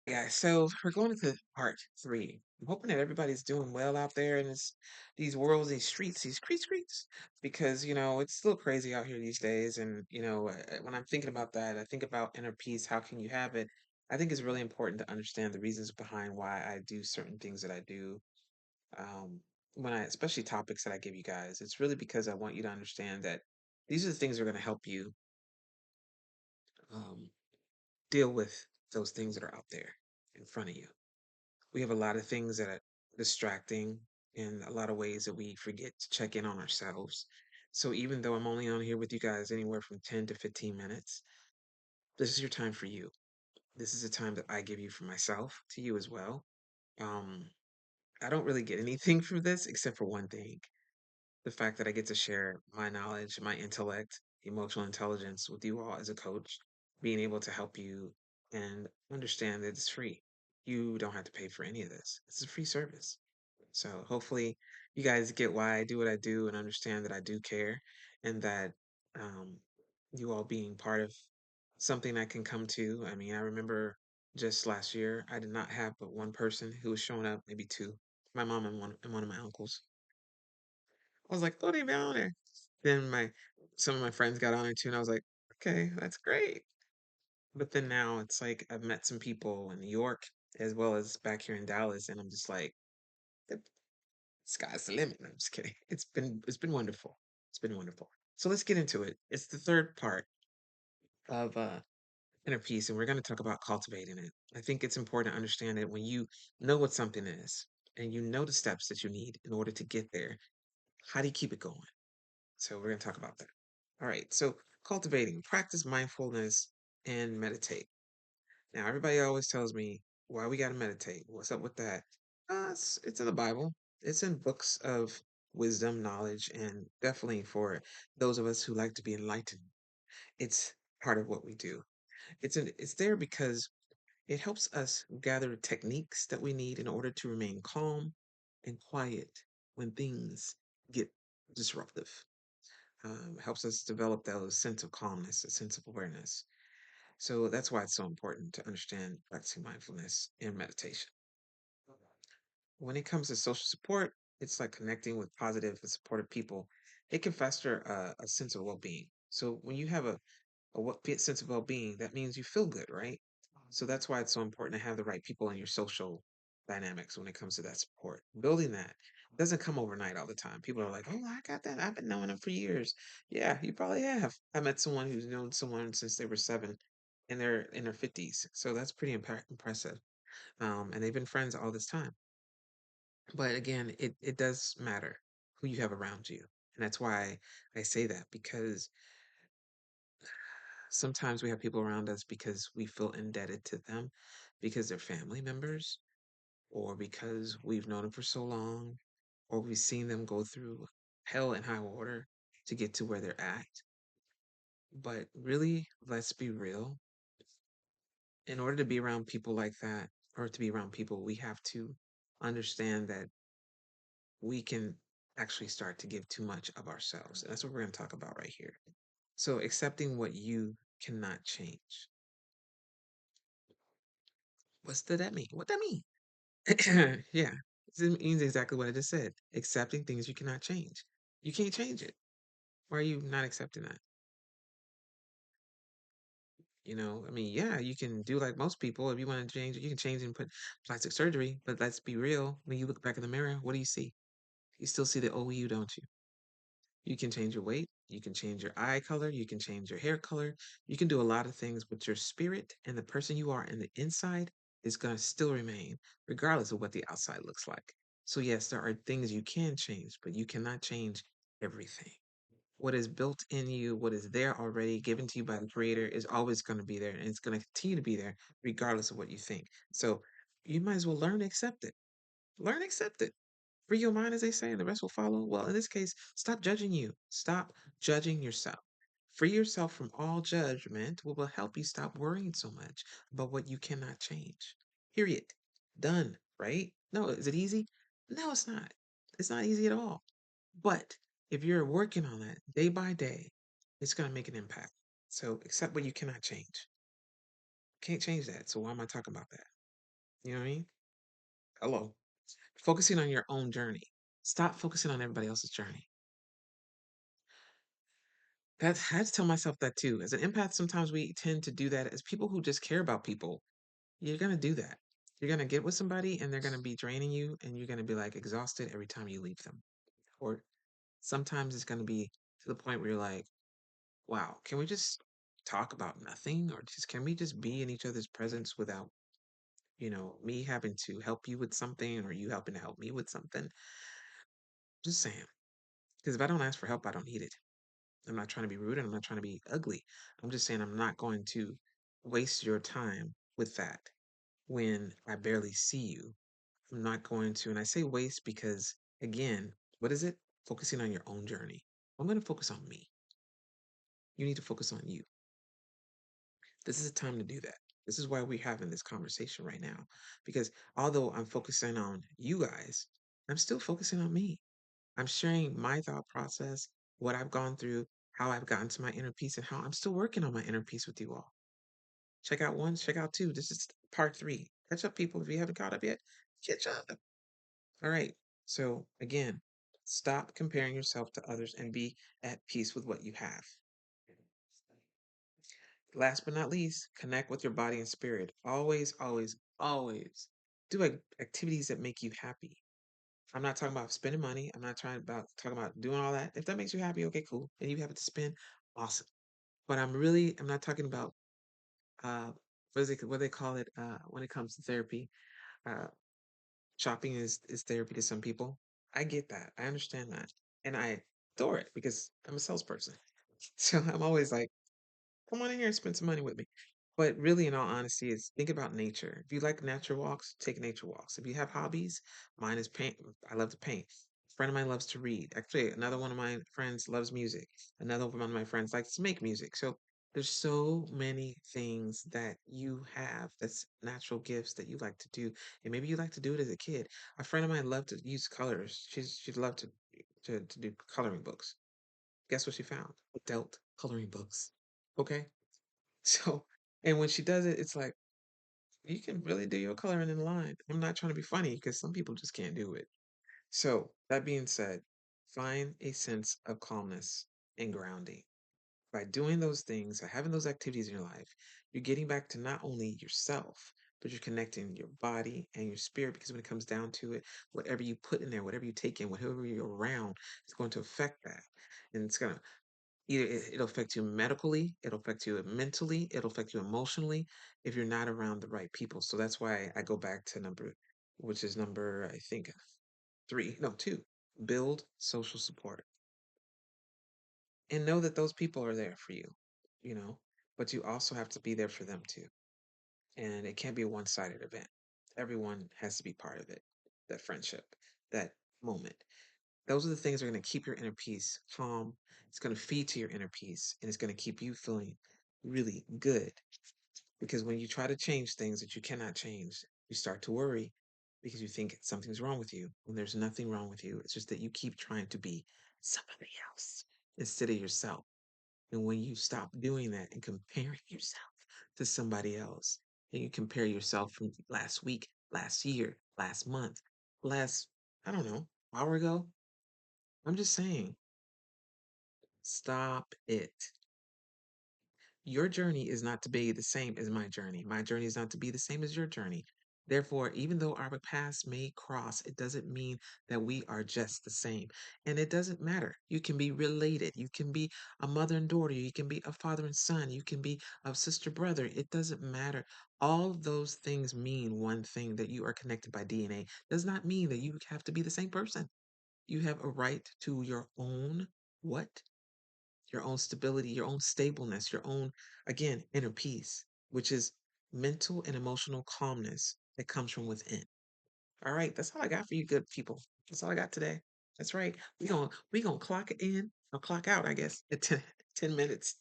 Guys, so we're going into part three. I'm hoping that everybody's doing well out there in these worlds, these streets, these streets, because it's a little crazy out here these days. And when I'm thinking about that, I think about inner peace. How can you have it? I think it's really important to understand the reasons behind why I do certain things that I do. Um, especially topics that I give you guys, it's really because I want you to understand that these are the things that are going to help you um, deal with those things that are out there in front of you. We have a lot of things that are distracting in a lot of ways that we forget to check in on ourselves. So even though I'm only on here with you guys anywhere from 10 to 15 minutes, this is your time for you. This is a time that I give you for myself, to you as well. Um, I don't really get anything from this except for one thing: the fact that I get to share my knowledge, my intellect, emotional intelligence with you all as a coach, being able to help you and understand that it's free. You don't have to pay for any of this. It's a free service. So hopefully you guys get why I do what I do and understand that I do care, and that um, you all being part of something I can come to. I mean, I remember just last year, I did not have but one person who was showing up, maybe two, my mom and one of my uncles. I was like, "Oh, they been on there." Then some of my friends got on it too, and I was like, "Okay, that's great." But then now it's like I've met some people in New York as well as back here in Dallas, and I'm just like, "The sky's the limit." No, I'm just kidding. It's been wonderful. It's been wonderful. So let's get into it. It's the third part of inner peace, and we're going to talk about cultivating it. I think it's important to understand that when you know what something is and you know the steps that you need in order to get there, how do you keep it going? So we're going to talk about that. All right. So cultivating, practice mindfulness and meditate. Now, everybody always tells me why we got to meditate. What's up with that? It's in the Bible. It's in books of wisdom, knowledge, and definitely for those of us who like to be enlightened. It's part of what we do. It's there because it helps us gather techniques that we need in order to remain calm and quiet when things get disruptive. Helps us develop that sense of calmness, a sense of awareness. So that's why it's so important to understand practicing mindfulness and meditation. When it comes to social support, it's like connecting with positive and supportive people. It can foster a sense of well being. So when you have sense of well being, that means you feel good, right? So that's why it's so important to have the right people in your social dynamics when it comes to that support. Building that doesn't come overnight all the time. People are like, "Oh, I got that. I've been knowing them for years." Yeah, you probably have. I met someone who's known someone since they were seven, and they're in their 50s. So that's pretty impressive. And they've been friends all this time. But again, it does matter who you have around you. And that's why I say that, because sometimes we have people around us because we feel indebted to them because they're family members, or because we've known them for so long, or we've seen them go through hell and high water to get to where they're at. But really, let's be real. In order to be around people like that, or to be around people, we have to understand that we can actually start to give too much of ourselves. And that's what we're going to talk about right here. So, accepting what you cannot change. What's that mean? What that mean? Yeah, it means exactly what I just said. Accepting things you cannot change. You can't change it. Why are you not accepting that? I mean, yeah, you can do like most people. If you want to change it, you can change and put plastic surgery. But let's be real. When you look back in the mirror, what do you see? You still see the old you, don't you? You can change your weight. You can change your eye color. You can change your hair color. You can do a lot of things, but your spirit and the person you are in the inside is going to still remain, regardless of what the outside looks like. So, yes, there are things you can change, but you cannot change everything. What is built in you, what is there already given to you by the creator, is always going to be there, and it's going to continue to be there regardless of what you think. So, you might as well learn to accept it. Learn to accept it. Free your mind, as they say, and the rest will follow. Well, in this case, stop judging you. Stop judging yourself. Free yourself from all judgment, what will help you stop worrying so much about what you cannot change. Period. Done, right? No, is it easy? No, it's not. It's not easy at all. But if you're working on that day by day, it's going to make an impact. So accept what you cannot change. Can't change that. So why am I talking about that? You know what I mean? Hello. Focusing on your own journey. Stop focusing on everybody else's journey. That's I had to tell myself that too. As an empath, sometimes we tend to do that as people who just care about people. You're gonna do that. You're gonna get with somebody and they're gonna be draining you and you're gonna be like exhausted every time you leave them. Or sometimes it's gonna be to the point where you're like, wow, can we just talk about nothing? Or just can we just be in each other's presence without, me having to help you with something or you helping to help me with something? Just saying. Because if I don't ask for help, I don't need it. I'm not trying to be rude and I'm not trying to be ugly. I'm just saying I'm not going to waste your time with that when I barely see you. I'm not going to, and I say waste because, again, what is it? Focusing on your own journey. I'm going to focus on me. You need to focus on you. This is a time to do that. This is why we're having this conversation right now. Because although I'm focusing on you guys, I'm still focusing on me. I'm sharing my thought process, what I've gone through, how I've gotten to my inner peace, and how I'm still working on my inner peace with you all. Check out one, check out two. This is part three. Catch up, people. If you haven't caught up yet, catch up. All right. So, again, stop comparing yourself to others and be at peace with what you have. Last but not least, connect with your body and spirit. Always, always, always do activities that make you happy. I'm not talking about spending money. I'm not trying about talking about doing all that. If that makes you happy, okay, cool. And you have it to spend, awesome. But I'm not talking about uh what they call it when it comes to therapy. Uh shopping is therapy to some people. I get that. I understand that. And I adore it because I'm a salesperson. So I'm always like, come on in here and spend some money with me. But really, in all honesty, is think about nature. If you like nature walks, take nature walks. If you have hobbies, mine is paint. I love to paint. A friend of mine loves to read. Actually, another one of my friends loves music. Another one of my friends likes to make music. So there's so many things that you have that's natural gifts that you like to do. And maybe you like to do it as a kid. A friend of mine loved to use colors. She'd love to do coloring books. Guess what she found? Adult coloring books. Okay. So, and when she does it, it's like, you can really do your coloring in line. I'm not trying to be funny because some people just can't do it. So, that being said, find a sense of calmness and grounding. By doing those things, by having those activities in your life, you're getting back to not only yourself, but you're connecting your body and your spirit because when it comes down to it, whatever you put in there, whatever you take in, whatever you're around, it's going to affect that. And it's going to either it'll affect you medically, it'll affect you mentally, it'll affect you emotionally if you're not around the right people. So that's why I go back to which is number, I think, three, no, two. Build social support and know that those people are there for you, you know, but you also have to be there for them too. And it can't be a one sided event. Everyone has to be part of it, that friendship, that moment. Those are the things that are going to keep your inner peace calm. It's going to feed to your inner peace and it's going to keep you feeling really good. Because when you try to change things that you cannot change, you start to worry because you think something's wrong with you when there's nothing wrong with you. It's just that you keep trying to be somebody else instead of yourself. And when you stop doing that and comparing yourself to somebody else, and you compare yourself from last week, last year, last month, last, I don't know, hour ago, I'm just saying, stop it. Your journey is not to be the same as my journey. My journey is not to be the same as your journey. Therefore, even though our paths may cross, it doesn't mean that we are just the same. And it doesn't matter. You can be related. You can be a mother and daughter. You can be a father and son. You can be a sister brother. It doesn't matter. All of those things mean one thing, that you are connected by DNA. Does not mean that you have to be the same person. You have a right to your own what? Your own stability, your own stableness, your own, again, inner peace, which is mental and emotional calmness that comes from within. All right, that's all I got for you, good people. That's all I got today. That's right. We gonna clock it in or clock out, I guess, at 10 minutes.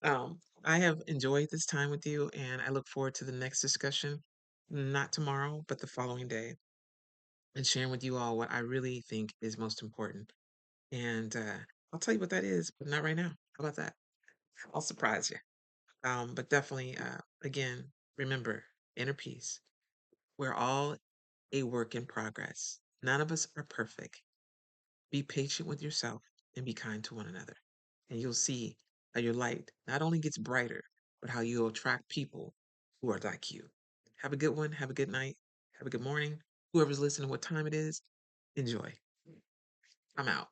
I have enjoyed this time with you, and I look forward to the next discussion, not tomorrow, but the following day, and sharing with you all what I really think is most important. And I'll tell you what that is, but not right now. How about that? I'll surprise you. But definitely, again, remember inner peace. We're all a work in progress. None of us are perfect. Be patient with yourself and be kind to one another. And you'll see how your light not only gets brighter, but how you'll attract people who are like you. Have a good one. Have a good night. Have a good morning. Whoever's listening, what time it is, enjoy. I'm out.